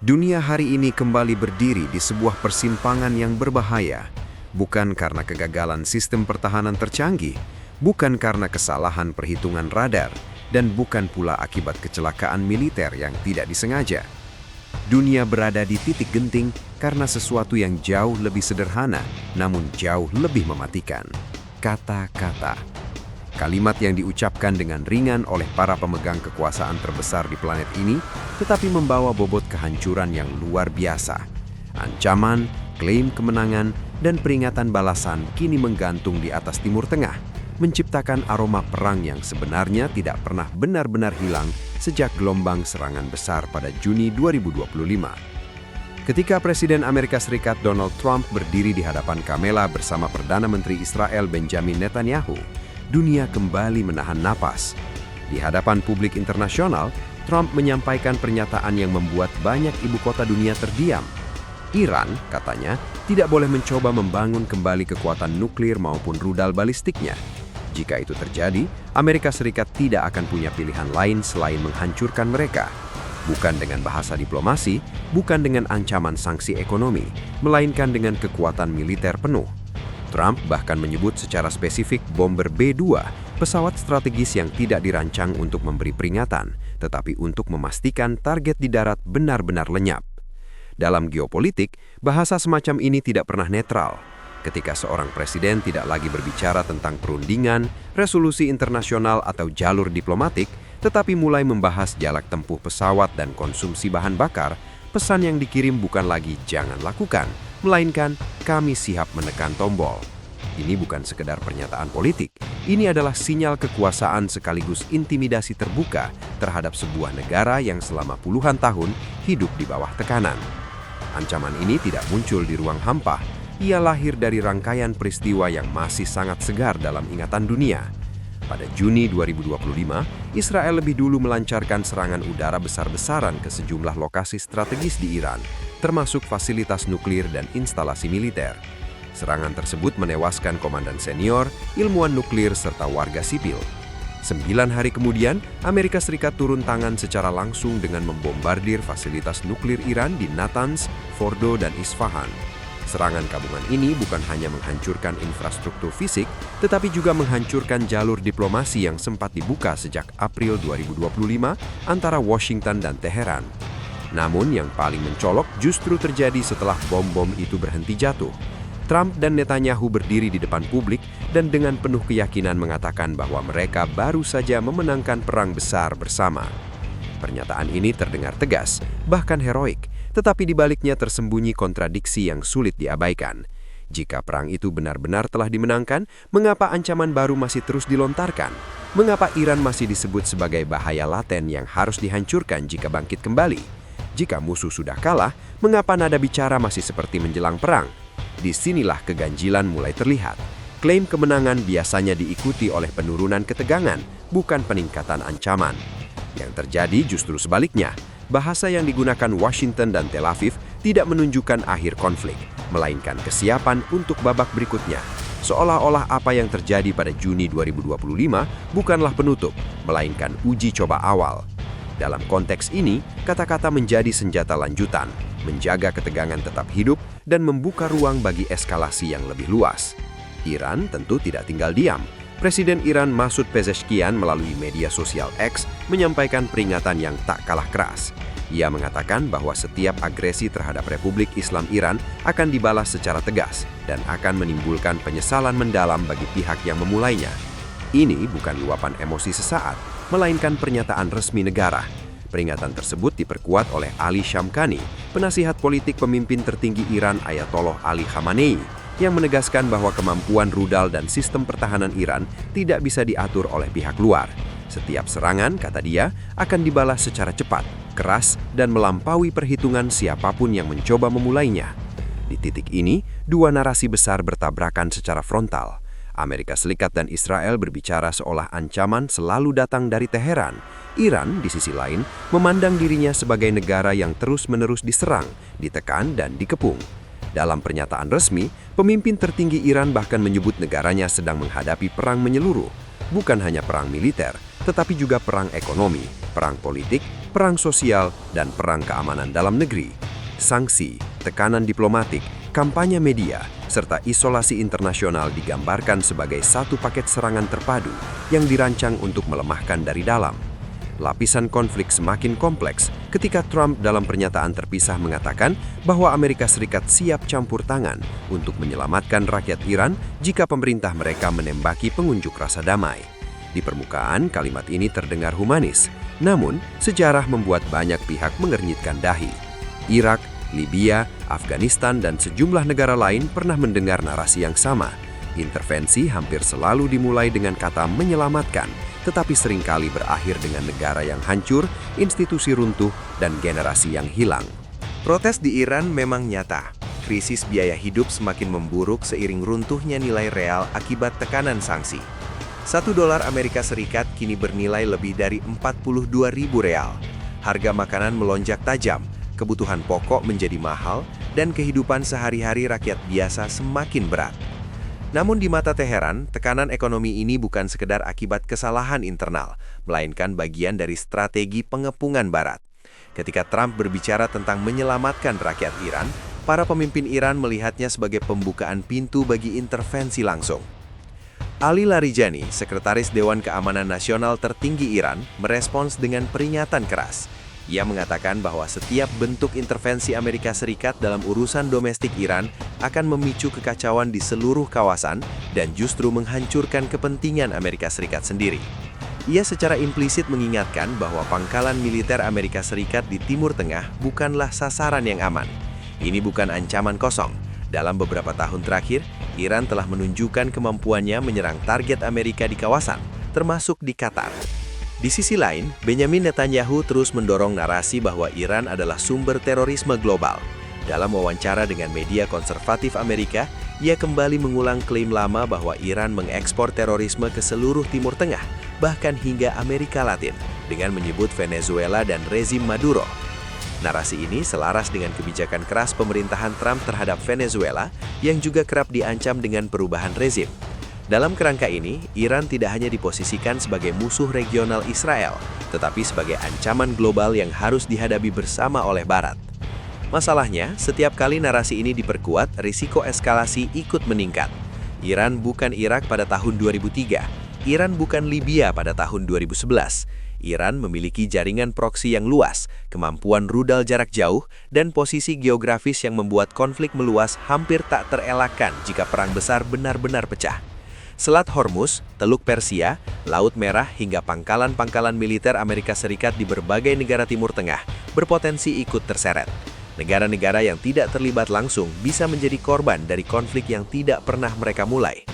Dunia hari ini kembali berdiri di sebuah persimpangan yang berbahaya, bukan karena kegagalan sistem pertahanan tercanggih, bukan karena kesalahan perhitungan radar, dan bukan pula akibat kecelakaan militer yang tidak disengaja. Dunia berada di titik genting karena sesuatu yang jauh lebih sederhana, namun jauh lebih mematikan. Kata-kata. Kalimat yang diucapkan dengan ringan oleh para pemegang kekuasaan terbesar di planet ini, tetapi membawa bobot kehancuran yang luar biasa. Ancaman, klaim kemenangan, dan peringatan balasan kini menggantung di atas Timur Tengah, menciptakan aroma perang yang sebenarnya tidak pernah benar-benar hilang sejak gelombang serangan besar pada Juni 2025. Ketika Presiden Amerika Serikat Donald Trump berdiri di hadapan kamera bersama Perdana Menteri Israel Benjamin Netanyahu, dunia kembali menahan napas. Di hadapan publik internasional, Trump menyampaikan pernyataan yang membuat banyak ibu kota dunia terdiam. Iran, katanya, tidak boleh mencoba membangun kembali kekuatan nuklir maupun rudal balistiknya. Jika itu terjadi, Amerika Serikat tidak akan punya pilihan lain selain menghancurkan mereka. Bukan dengan bahasa diplomasi, bukan dengan ancaman sanksi ekonomi, melainkan dengan kekuatan militer penuh. Trump bahkan menyebut secara spesifik bomber B-2, pesawat strategis yang tidak dirancang untuk memberi peringatan, tetapi untuk memastikan target di darat benar-benar lenyap. Dalam geopolitik, bahasa semacam ini tidak pernah netral. Ketika seorang presiden tidak lagi berbicara tentang perundingan, resolusi internasional atau jalur diplomatik, tetapi mulai membahas jarak tempuh pesawat dan konsumsi bahan bakar, pesan yang dikirim bukan lagi jangan lakukan, melainkan kami siap menekan tombol. Ini bukan sekedar pernyataan politik, ini adalah sinyal kekuasaan sekaligus intimidasi terbuka terhadap sebuah negara yang selama puluhan tahun hidup di bawah tekanan. Ancaman ini tidak muncul di ruang hampa, ia lahir dari rangkaian peristiwa yang masih sangat segar dalam ingatan dunia. Pada Juni 2025, Israel lebih dulu melancarkan serangan udara besar-besaran ke sejumlah lokasi strategis di Iran, termasuk fasilitas nuklir dan instalasi militer. Serangan tersebut menewaskan komandan senior, ilmuwan nuklir, serta warga sipil. 9 hari kemudian, Amerika Serikat turun tangan secara langsung dengan membombardir fasilitas nuklir Iran di Natanz, Fordo, dan Isfahan. Serangan gabungan ini bukan hanya menghancurkan infrastruktur fisik, tetapi juga menghancurkan jalur diplomasi yang sempat dibuka sejak April 2025 antara Washington dan Teheran. Namun yang paling mencolok justru terjadi setelah bom-bom itu berhenti jatuh. Trump dan Netanyahu berdiri di depan publik dan dengan penuh keyakinan mengatakan bahwa mereka baru saja memenangkan perang besar bersama. Pernyataan ini terdengar tegas, bahkan heroik, tetapi di baliknya tersembunyi kontradiksi yang sulit diabaikan. Jika perang itu benar-benar telah dimenangkan, mengapa ancaman baru masih terus dilontarkan? Mengapa Iran masih disebut sebagai bahaya laten yang harus dihancurkan jika bangkit kembali? Jika musuh sudah kalah, mengapa nada bicara masih seperti menjelang perang? Disinilah keganjilan mulai terlihat. Klaim kemenangan biasanya diikuti oleh penurunan ketegangan, bukan peningkatan ancaman. Yang terjadi justru sebaliknya. Bahasa yang digunakan Washington dan Tel Aviv tidak menunjukkan akhir konflik, melainkan kesiapan untuk babak berikutnya. Seolah-olah apa yang terjadi pada Juni 2025 bukanlah penutup, melainkan uji coba awal. Dalam konteks ini, kata-kata menjadi senjata lanjutan, menjaga ketegangan tetap hidup dan membuka ruang bagi eskalasi yang lebih luas. Iran tentu tidak tinggal diam. Presiden Iran Masoud Pezeshkian melalui media sosial X menyampaikan peringatan yang tak kalah keras. Ia mengatakan bahwa setiap agresi terhadap Republik Islam Iran akan dibalas secara tegas dan akan menimbulkan penyesalan mendalam bagi pihak yang memulainya. Ini bukan luapan emosi sesaat, melainkan pernyataan resmi negara. Peringatan tersebut diperkuat oleh Ali Shamkhani, penasihat politik pemimpin tertinggi Iran Ayatollah Ali Khamenei, yang menegaskan bahwa kemampuan rudal dan sistem pertahanan Iran tidak bisa diatur oleh pihak luar. Setiap serangan, kata dia, akan dibalas secara cepat, keras, dan melampaui perhitungan siapapun yang mencoba memulainya. Di titik ini, dua narasi besar bertabrakan secara frontal. Amerika Serikat dan Israel berbicara seolah ancaman selalu datang dari Teheran. Iran, di sisi lain, memandang dirinya sebagai negara yang terus-menerus diserang, ditekan, dan dikepung. Dalam pernyataan resmi, pemimpin tertinggi Iran bahkan menyebut negaranya sedang menghadapi perang menyeluruh. Bukan hanya perang militer, tetapi juga perang ekonomi, perang politik, perang sosial, dan perang keamanan dalam negeri. Sanksi, tekanan diplomatik, kampanye media, serta isolasi internasional digambarkan sebagai satu paket serangan terpadu yang dirancang untuk melemahkan dari dalam. Lapisan konflik semakin kompleks ketika Trump dalam pernyataan terpisah mengatakan bahwa Amerika Serikat siap campur tangan untuk menyelamatkan rakyat Iran jika pemerintah mereka menembaki pengunjuk rasa damai. Di permukaan, kalimat ini terdengar humanis, namun sejarah membuat banyak pihak mengernyitkan dahi. Irak, Libya, Afghanistan, dan sejumlah negara lain pernah mendengar narasi yang sama. Intervensi hampir selalu dimulai dengan kata menyelamatkan, tetapi seringkali berakhir dengan negara yang hancur, institusi runtuh, dan generasi yang hilang. Protes di Iran memang nyata. Krisis biaya hidup semakin memburuk seiring runtuhnya nilai real akibat tekanan sanksi. $1 Amerika Serikat kini bernilai lebih dari 42.000 real. Harga makanan melonjak tajam, kebutuhan pokok menjadi mahal, dan kehidupan sehari-hari rakyat biasa semakin berat. Namun di mata Teheran, tekanan ekonomi ini bukan sekedar akibat kesalahan internal, melainkan bagian dari strategi pengepungan Barat. Ketika Trump berbicara tentang menyelamatkan rakyat Iran, para pemimpin Iran melihatnya sebagai pembukaan pintu bagi intervensi langsung. Ali Larijani, Sekretaris Dewan Keamanan Nasional tertinggi Iran, merespons dengan peringatan keras. Ia mengatakan bahwa setiap bentuk intervensi Amerika Serikat dalam urusan domestik Iran akan memicu kekacauan di seluruh kawasan dan justru menghancurkan kepentingan Amerika Serikat sendiri. Ia secara implisit mengingatkan bahwa pangkalan militer Amerika Serikat di Timur Tengah bukanlah sasaran yang aman. Ini bukan ancaman kosong. Dalam beberapa tahun terakhir, Iran telah menunjukkan kemampuannya menyerang target Amerika di kawasan, termasuk di Qatar. Di sisi lain, Benjamin Netanyahu terus mendorong narasi bahwa Iran adalah sumber terorisme global. Dalam wawancara dengan media konservatif Amerika, ia kembali mengulang klaim lama bahwa Iran mengekspor terorisme ke seluruh Timur Tengah, bahkan hingga Amerika Latin, dengan menyebut Venezuela dan rezim Maduro. Narasi ini selaras dengan kebijakan keras pemerintahan Trump terhadap Venezuela yang juga kerap diancam dengan perubahan rezim. Dalam kerangka ini, Iran tidak hanya diposisikan sebagai musuh regional Israel, tetapi sebagai ancaman global yang harus dihadapi bersama oleh Barat. Masalahnya, setiap kali narasi ini diperkuat, risiko eskalasi ikut meningkat. Iran bukan Irak pada tahun 2003, Iran bukan Libya pada tahun 2011. Iran memiliki jaringan proksi yang luas, kemampuan rudal jarak jauh, dan posisi geografis yang membuat konflik meluas hampir tak terelakkan jika perang besar benar-benar pecah. Selat Hormuz, Teluk Persia, Laut Merah hingga pangkalan-pangkalan militer Amerika Serikat di berbagai negara Timur Tengah berpotensi ikut terseret. Negara-negara yang tidak terlibat langsung bisa menjadi korban dari konflik yang tidak pernah mereka mulai.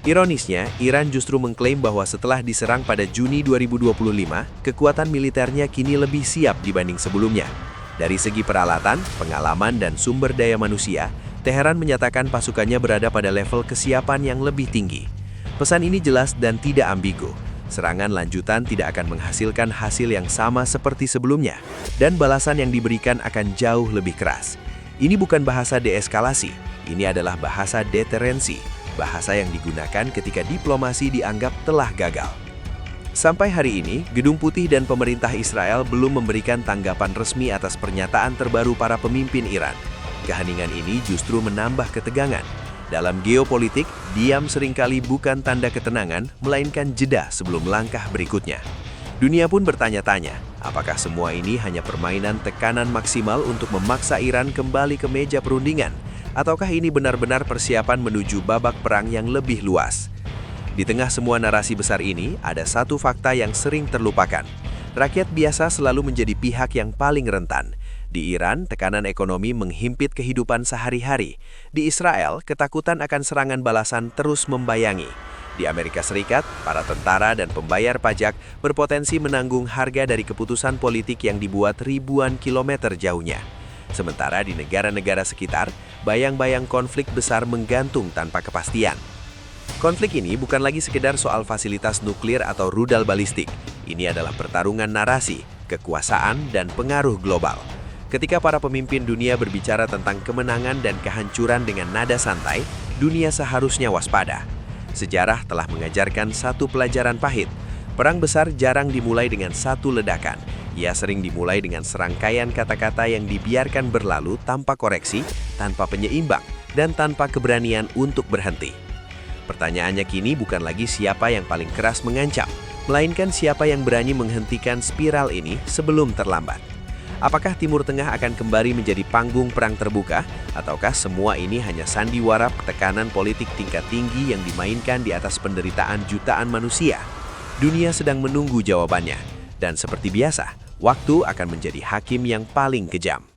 Ironisnya, Iran justru mengklaim bahwa setelah diserang pada Juni 2025, kekuatan militernya kini lebih siap dibanding sebelumnya. Dari segi peralatan, pengalaman, dan sumber daya manusia, Teheran menyatakan pasukannya berada pada level kesiapan yang lebih tinggi. Pesan ini jelas dan tidak ambigu. Serangan lanjutan tidak akan menghasilkan hasil yang sama seperti sebelumnya, dan balasan yang diberikan akan jauh lebih keras. Ini bukan bahasa deeskalasi, ini adalah bahasa deterensi, bahasa yang digunakan ketika diplomasi dianggap telah gagal. Sampai hari ini, Gedung Putih dan pemerintah Israel belum memberikan tanggapan resmi atas pernyataan terbaru para pemimpin Iran. Keheningan ini justru menambah ketegangan. Dalam geopolitik, diam seringkali bukan tanda ketenangan, melainkan jeda sebelum langkah berikutnya. Dunia pun bertanya-tanya, apakah semua ini hanya permainan tekanan maksimal untuk memaksa Iran kembali ke meja perundingan, ataukah ini benar-benar persiapan menuju babak perang yang lebih luas? Di tengah semua narasi besar ini, ada satu fakta yang sering terlupakan. Rakyat biasa selalu menjadi pihak yang paling rentan. Di Iran, tekanan ekonomi menghimpit kehidupan sehari-hari. Di Israel, ketakutan akan serangan balasan terus membayangi. Di Amerika Serikat, para tentara dan pembayar pajak berpotensi menanggung harga dari keputusan politik yang dibuat ribuan kilometer jauhnya. Sementara di negara-negara sekitar, bayang-bayang konflik besar menggantung tanpa kepastian. Konflik ini bukan lagi sekedar soal fasilitas nuklir atau rudal balistik. Ini adalah pertarungan narasi, kekuasaan, dan pengaruh global. Ketika para pemimpin dunia berbicara tentang kemenangan dan kehancuran dengan nada santai, dunia seharusnya waspada. Sejarah telah mengajarkan satu pelajaran pahit. Perang besar jarang dimulai dengan satu ledakan. Ia sering dimulai dengan serangkaian kata-kata yang dibiarkan berlalu tanpa koreksi, tanpa penyeimbang, dan tanpa keberanian untuk berhenti. Pertanyaannya kini bukan lagi siapa yang paling keras mengancam, melainkan siapa yang berani menghentikan spiral ini sebelum terlambat. Apakah Timur Tengah akan kembali menjadi panggung perang terbuka, ataukah semua ini hanya sandiwara tekanan politik tingkat tinggi yang dimainkan di atas penderitaan jutaan manusia? Dunia sedang menunggu jawabannya, dan seperti biasa, waktu akan menjadi hakim yang paling kejam.